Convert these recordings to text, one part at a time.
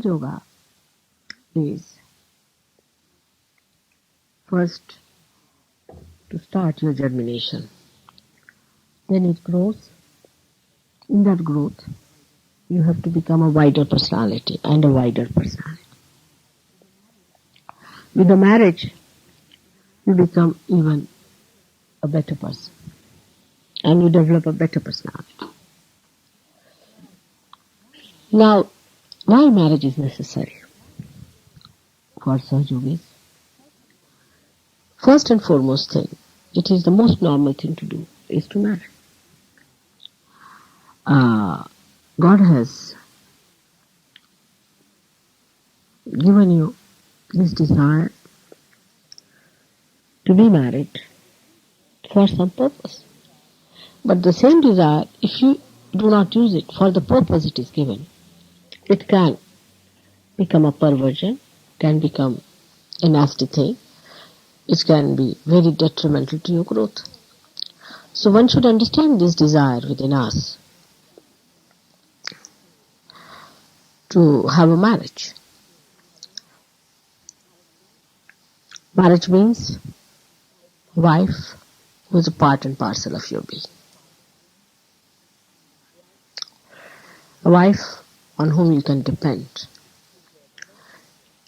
Sahaja Yoga is first to start your germination. Then it grows. In that growth, you have to become a wider personality and a wider personality. With the marriage, you become even a better person and you develop a better personality. Now, why marriage is necessary for Sahaja Yogis? First and foremost thing, it is the most normal thing to do, is to marry. God has given you this desire to be married for some purpose. But the same desire, if you do not use it for the purpose it is given, it can become a perversion, can become a nasty thing. It can be very detrimental to your growth. So one should understand this desire within us to have a marriage. Marriage means wife who is a part and parcel of your being. A wife on whom you can depend.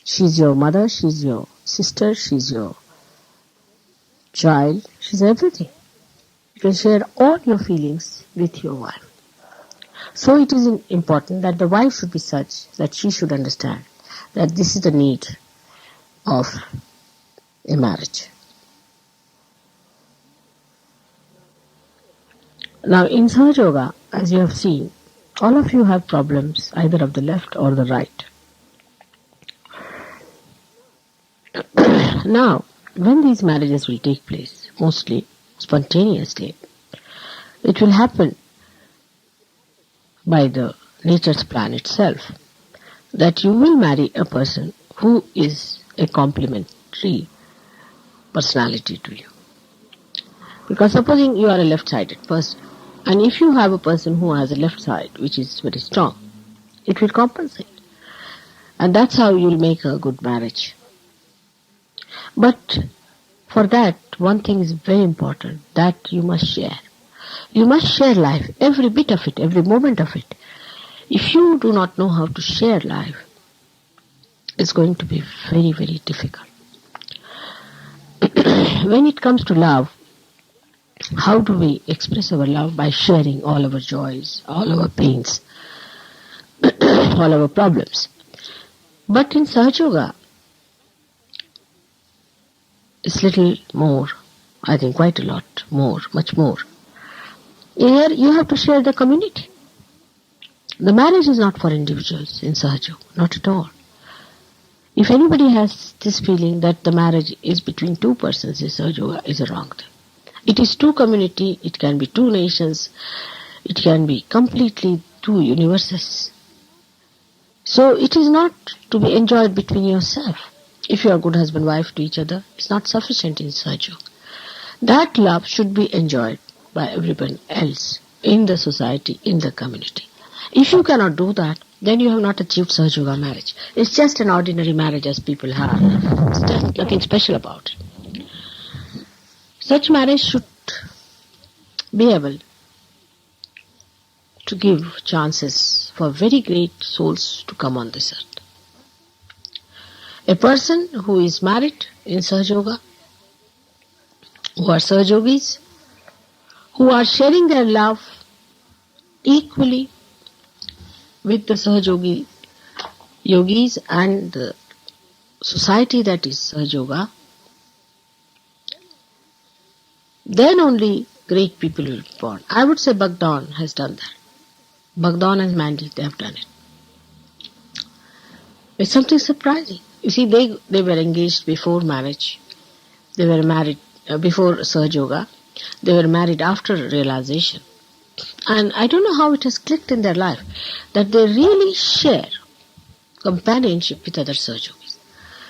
She's your mother, she's your sister, she's your child, she's everything. You can share all your feelings with your wife. So it is important that the wife should be such that she should understand that this is the need of a marriage. Now in Sahaja Yoga, as you have seen, all of you have problems either of the left or the right. Now, when these marriages will take place, mostly spontaneously, it will happen by the nature's plan itself, that you will marry a person who is a complementary personality to you. Because supposing you are a left-sided person, and if you have a person who has a left side which is very strong, it will compensate. And that's how you will make a good marriage. But for that, one thing is very important, that you must share. You must share life, every bit of it, every moment of it. If you do not know how to share life, it's going to be very, very difficult. When it comes to love, how do we express our love? By sharing all our joys, all our pains, all our problems. But in Sahaja Yoga, it's little more, I think quite a lot more, much more. Here you have to share the community. The marriage is not for individuals in Sahaja Yoga, not at all. If anybody has this feeling that the marriage is between two persons in Sahaja Yoga, is a wrong thing. It is two community, it can be two nations, it can be completely two universes. So it is not to be enjoyed between yourself. If you are good husband-wife to each other, it's not sufficient in Sahaja Yoga. That love should be enjoyed by everyone else in the society, in the community. If you cannot do that, then you have not achieved Sahaja Yoga marriage. It's just an ordinary marriage as people have. It's just nothing special about it. Such marriage should be able to give chances for very great souls to come on this earth. A person who is married in Sahaja Yoga, who are Sahaja Yogis, who are sharing their love equally with the Sahaja Yogi yogis and the society that is Sahaja Yoga, then only great people will be born. I would say Bhagwan has done that. Bhagwan and Mandy, they have done it. It's something surprising. You see, they were engaged before marriage. They were married before Sahaja Yoga. They were married after realization. And I don't know how it has clicked in their life that they really share companionship with other Sahaja Yogis.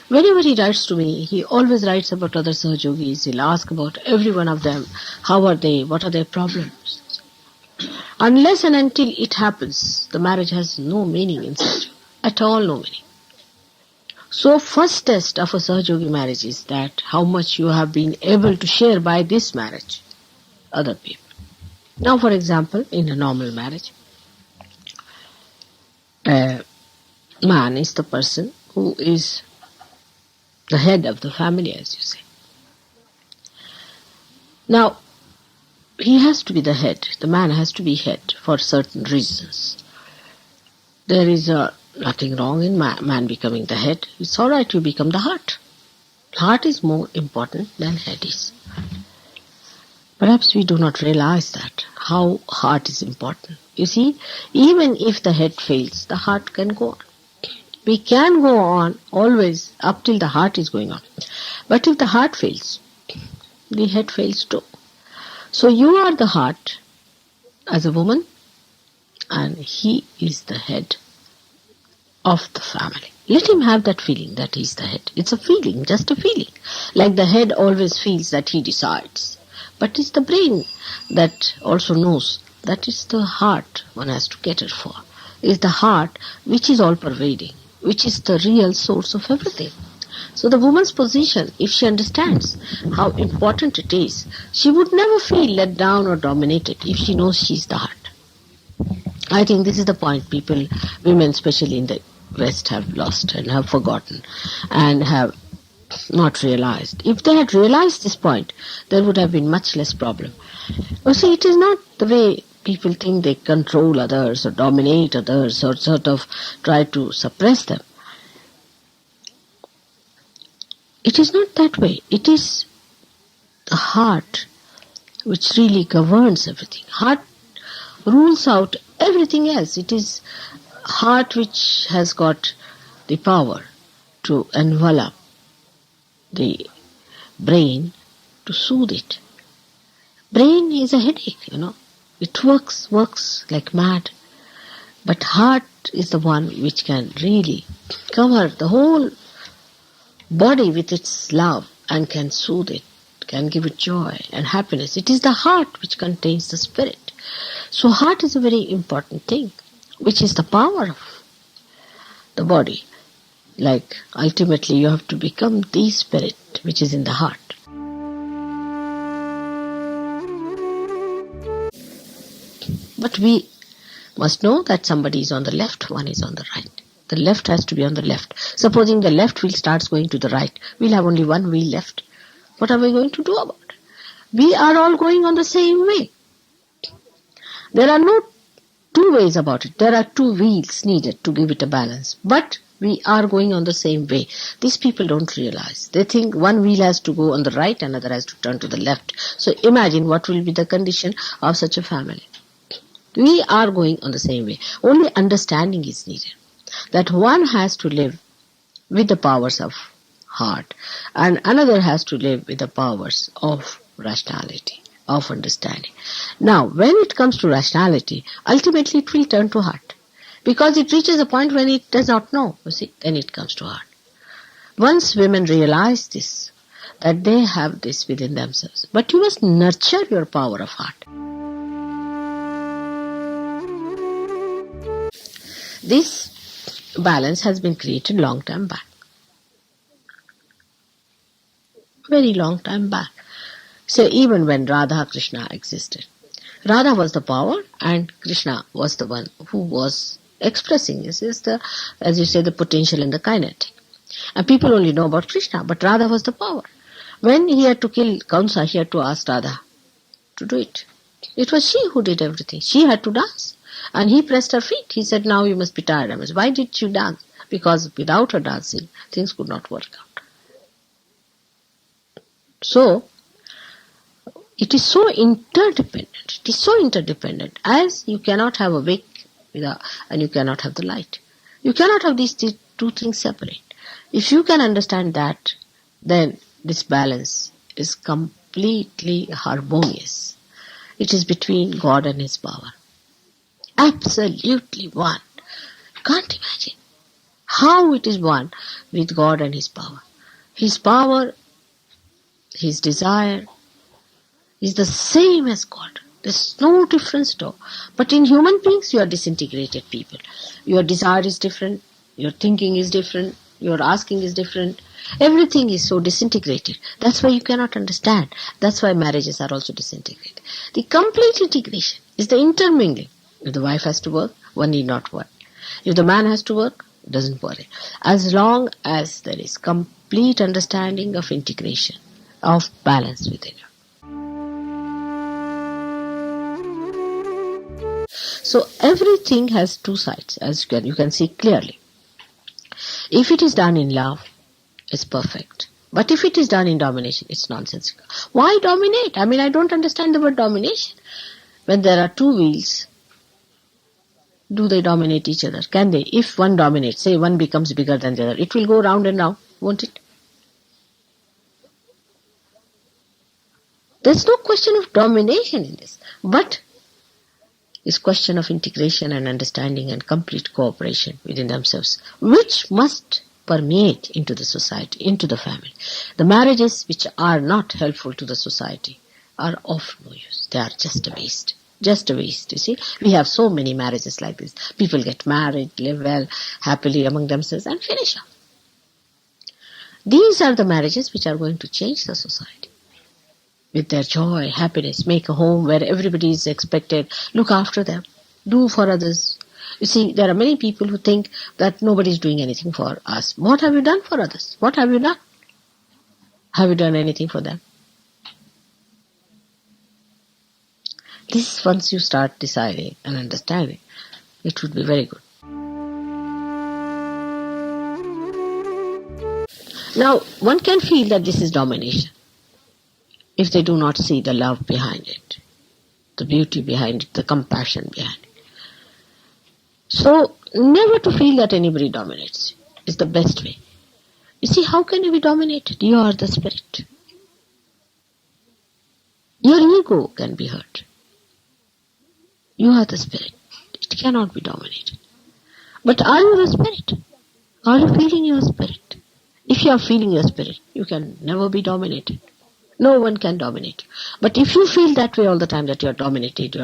Whenever he writes to me, he always writes about other Sahaja Yogis. He'll ask about every one of them. How are they? What are their problems? Unless and until it happens, the marriage has no meaning in Sahaja Yoga. At all no meaning. So first test of a Sahajogi marriage is that how much you have been able to share by this marriage other people. Now for example, in a normal marriage, a man is the person who is the head of the family, as you say. Now, he has to be the head. The man has to be head for certain reasons. There is nothing wrong in man becoming the head. It's all right, you become the heart. Heart is more important than head is. Perhaps we do not realize that, how heart is important. You see, even if the head fails, the heart can go on. We can go on always up till the heart is going on. But if the heart fails, the head fails too. So you are the heart as a woman, and he is the head of the family. Let him have that feeling that he is the head. It's a feeling, just a feeling. Like the head always feels that he decides. But it's the brain that also knows that it's the heart one has to cater for. It's the heart which is all pervading, which is the real source of everything. So the woman's position, if she understands how important it is, she would never feel let down or dominated if she knows she's the heart. I think this is the point people, women especially in the West, have lost and have forgotten and have not realized. If they had realized this point, there would have been much less problem. You see, it is not the way people think they control others or dominate others or sort of try to suppress them. It is not that way. It is the heart which really governs everything. Heart rules out everything else. It is heart which has got the power to envelop the brain, to soothe it. Brain is a headache, It works like mad. But heart is the one which can really cover the whole body with its love and can soothe it, can give it joy and happiness. It is the heart which contains the spirit. So heart is a very important thing, which is the power of the body. Like ultimately you have to become the spirit which is in the heart. But we must know that somebody is on the left, one is on the right. The left has to be on the left. Supposing the left wheel starts going to the right, we'll have only one wheel left. What are we going to do about it? We are all going on the same way. There are no two ways about it. There are two wheels needed to give it a balance. But we are going on the same way. These people don't realize. They think one wheel has to go on the right, another has to turn to the left. So imagine what will be the condition of such a family. We are going on the same way. Only understanding is needed. That one has to live with the powers of heart and another has to live with the powers of rationality, of understanding. Now, when it comes to rationality, ultimately it will turn to heart. Because it reaches a point when it does not know, then it comes to heart. Once women realize this, that they have this within themselves, but you must nurture your power of heart. This balance has been created long time back. Very long time back. So even when Radha Krishna existed, Radha was the power and Krishna was the one who was expressing, as you say, the potential and the kinetic. And people only know about Krishna, but Radha was the power. When he had to kill Kamsa, he had to ask Radha to do it. It was she who did everything. She had to dance. And he pressed her feet. He said, now you must be tired. I mean, why did you dance? Because without her dancing, things could not work out. So, it is so interdependent. It is so interdependent. As you cannot have a wick and you cannot have the light. You cannot have these two things separate. If you can understand that, then this balance is completely harmonious. It is between God and His power. Absolutely one. You can't imagine how it is one with God and His power. His power, His desire is the same as God. There's no difference at all. But in human beings, you are disintegrated people. Your desire is different. Your thinking is different. Your asking is different. Everything is so disintegrated. That's why you cannot understand. That's why marriages are also disintegrated. The complete integration is the intermingling. If the wife has to work, one need not worry. If the man has to work, doesn't worry. As long as there is complete understanding of integration, of balance within you. So everything has two sides, as you can see clearly. If it is done in love, it's perfect. But if it is done in domination, it's nonsensical. Why dominate? I don't understand the word domination. When there are two wheels, do they dominate each other? Can they? If one dominates, say one becomes bigger than the other, it will go round and round, won't it? There's no question of domination in this, but it's question of integration and understanding and complete cooperation within themselves, which must permeate into the society, into the family. The marriages which are not helpful to the society are of no use. They are just a waste. Just a waste, you see. We have so many marriages like this. People get married, live well, happily among themselves and finish off. These are the marriages which are going to change the society. With their joy, happiness, make a home where everybody is expected, look after them, do for others. You see, there are many people who think that nobody is doing anything for us. What have you done for others? What have you done? Have you done anything for them? This, once you start deciding and understanding, it would be very good. Now, one can feel that this is domination if they do not see the love behind it, the beauty behind it, the compassion behind it. So, never to feel that anybody dominates is the best way. You see, how can you be dominated? You are the spirit. Your ego can be hurt. You are the spirit. It cannot be dominated. But are you the spirit? Are you feeling your spirit? If you are feeling your spirit, you can never be dominated. No one can dominate. But if you feel that way all the time, that you are dominated, you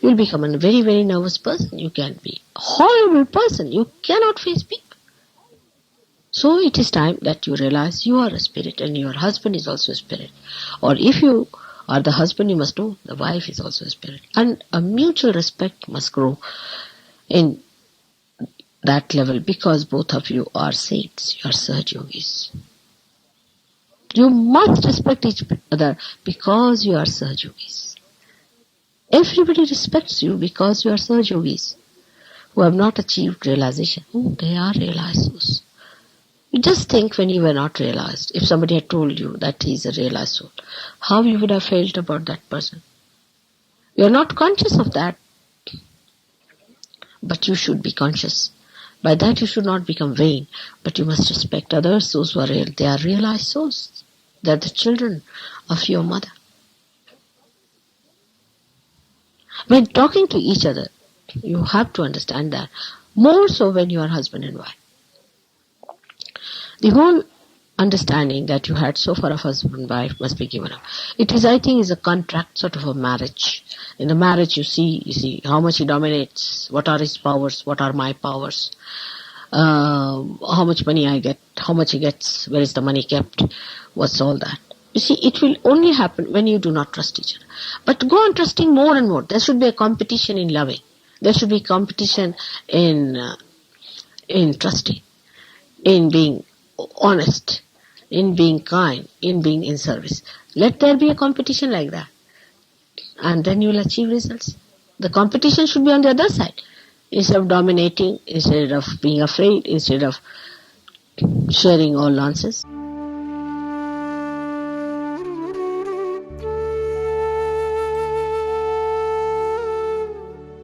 will become a very, very nervous person. You can be a horrible person. You cannot face people. So it is time that you realize you are a spirit and your husband is also a spirit. Or if you are the husband, you must know the wife is also a spirit. And a mutual respect must grow in that level because both of you are saints, you are Sahaja Yogis. You must respect each other because you are Sahaja Yogis. Everybody respects you because you are Sahaja Yogis who have not achieved realization. Oh, they are realized souls. You just think when you were not realized, if somebody had told you that he is a realized soul, how you would have felt about that person. You are not conscious of that, but you should be conscious. By that you should not become vain, but you must respect others, those who are real. They are realized souls. They are the children of your mother. When talking to each other, you have to understand that, more so when you are husband and wife. The whole understanding that you had so far of husband and wife must be given up. It is, I think, is a contract, sort of a marriage. In the marriage you see how much he dominates, what are his powers, what are my powers, how much money I get, how much he gets, where is the money kept, what's all that. You see, it will only happen when you do not trust each other. But go on trusting more and more. There should be a competition in loving. There should be competition in trusting, in being honest, in being kind, in being in service. Let there be a competition like that. And then you will achieve results. The competition should be on the other side. Instead of dominating, instead of being afraid, instead of sharing all nonsense.